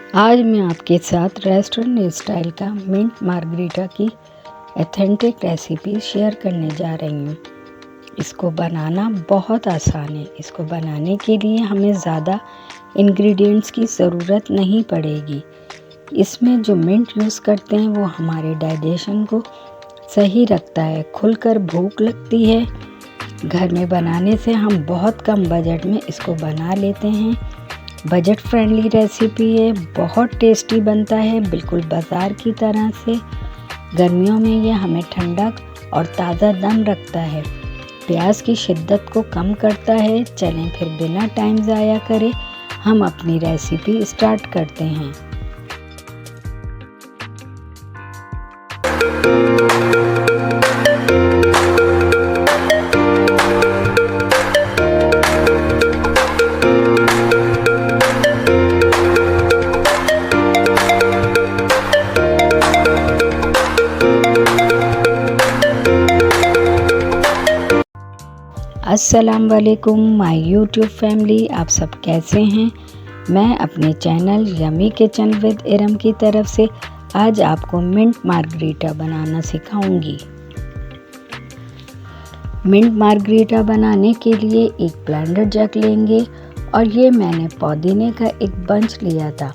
आज मैं आपके साथ रेस्टोरेंट स्टाइल का मिंट मार्गरीटा की ऑथेंटिक रेसिपी शेयर करने जा रही हूँ। इसको बनाना बहुत आसान है। इसको बनाने के लिए हमें ज़्यादा इंग्रेडिएंट्स की ज़रूरत नहीं पड़ेगी। इसमें जो मिंट यूज़ करते हैं वो हमारे डाइजेशन को सही रखता है। खुलकर भूख लगती है। घर में बनाने से हम बहुत कम बजट में इसको बना लेते हैं। बजट फ्रेंडली रेसिपी है, बहुत टेस्टी बनता है, बिल्कुल बाज़ार की तरह से। गर्मियों में ये हमें ठंडक और ताज़ा दम रखता है। प्यास की शिद्दत को कम करता है। चलें फिर बिना टाइम ज़ाया करे हम अपनी रेसिपी स्टार्ट करते हैं। अस्सलाम वालेकुम माय यूट्यूब फैमिली, आप सब कैसे हैं। मैं अपने channel yummy kitchen with Iram की तरफ से आज आपको मिंट मार्गरीटा बनाना सिखाऊंगी। मिंट मार्गरीटा बनाने के लिए एक ब्लेंडर जग लेंगे और ये मैंने पुदीने का एक बंच लिया था।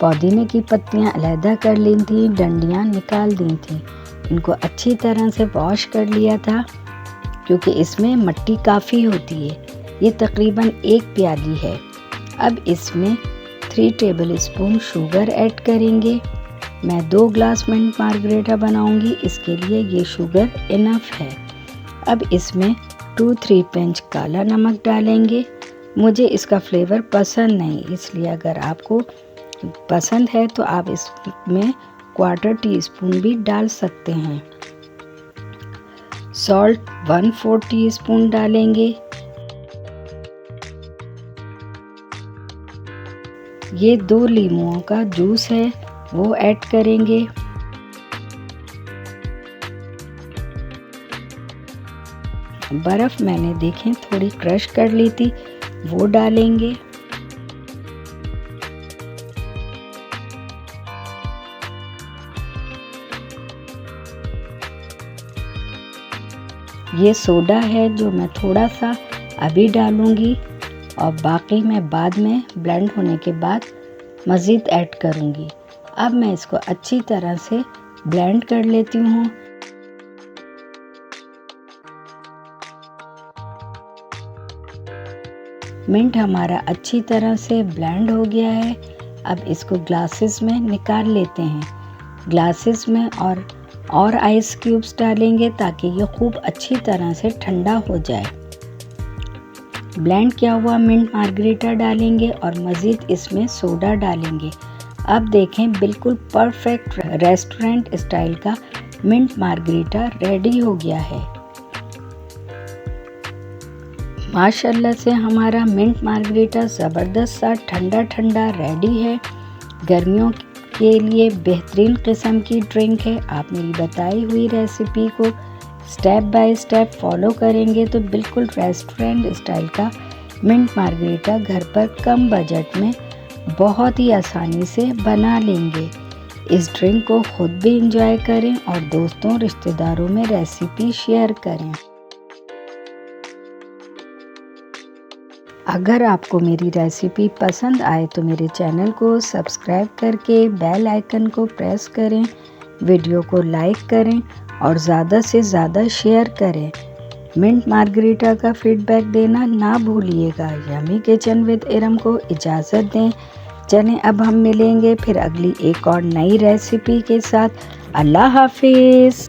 पुदीने की पत्तियां अलहदा कर ली थी, डंडियां निकाल दी थी। इनको अच्छी तरह से वॉश कर लिया था क्योंकि इसमें मिट्टी काफ़ी होती है। ये तकरीबन 1 प्याली है। अब इसमें 3 टेबल स्पून शुगर ऐड करेंगे। मैं 2 ग्लास मिंट मार्गरीटा बनाऊंगी, इसके लिए ये शुगर इनफ है। अब इसमें 2-3 पिंच काला नमक डालेंगे। मुझे इसका फ्लेवर पसंद नहीं, इसलिए अगर आपको पसंद है तो आप इसमें 1/4 टीस्पून भी डाल सकते हैं। सॉल्ट 1/4 टीस्पून डालेंगे। ये 2 लीमुओं का जूस है वो ऐड करेंगे। बर्फ मैंने देखें थोड़ी क्रश कर ली थी, वो डालेंगे। ये सोडा है जो मैं थोड़ा सा अभी डालूंगी और बाकी मैं बाद में ब्लेंड होने के बाद मज़ीद ऐड करूंगी। अब मैं इसको अच्छी तरह से ब्लेंड कर लेती हूँ। मिंट हमारा अच्छी तरह से ब्लेंड हो गया है। अब इसको ग्लासेस में निकाल लेते हैं। ग्लासेस में और आइस क्यूब्स डालेंगे ताकि ये खूब अच्छी तरह से ठंडा हो जाए। ब्लेंड किया हुआ मिंट मार्गरीटा डालेंगे और मज़ीद इसमें सोडा डालेंगे। अब देखें बिल्कुल परफेक्ट रेस्टोरेंट स्टाइल का मिंट मार्गरीटा रेडी हो गया है। माशाल्लाह से हमारा मिंट मार्गरीटा ज़बरदस्त सा ठंडा ठंडा रेडी है। गर्मियों के लिए बेहतरीन किस्म की ड्रिंक है। आप मेरी बताई हुई रेसिपी को स्टेप बाय स्टेप फॉलो करेंगे तो बिल्कुल रेस्टोरेंट स्टाइल का मिंट मार्गरीटा घर पर कम बजट में बहुत ही आसानी से बना लेंगे। इस ड्रिंक को खुद भी इंजॉय करें और दोस्तों रिश्तेदारों में रेसिपी शेयर करें। अगर आपको मेरी रेसिपी पसंद आए तो मेरे चैनल को सब्सक्राइब करके बेल आइकन को प्रेस करें, वीडियो को लाइक करें और ज़्यादा से ज़्यादा शेयर करें। मिंट मार्गरीटा का फीडबैक देना ना भूलिएगा। यमी किचन विद इरम को इजाज़त दें। चलें अब हम मिलेंगे फिर अगली एक और नई रेसिपी के साथ। अल्लाह हाफिज़।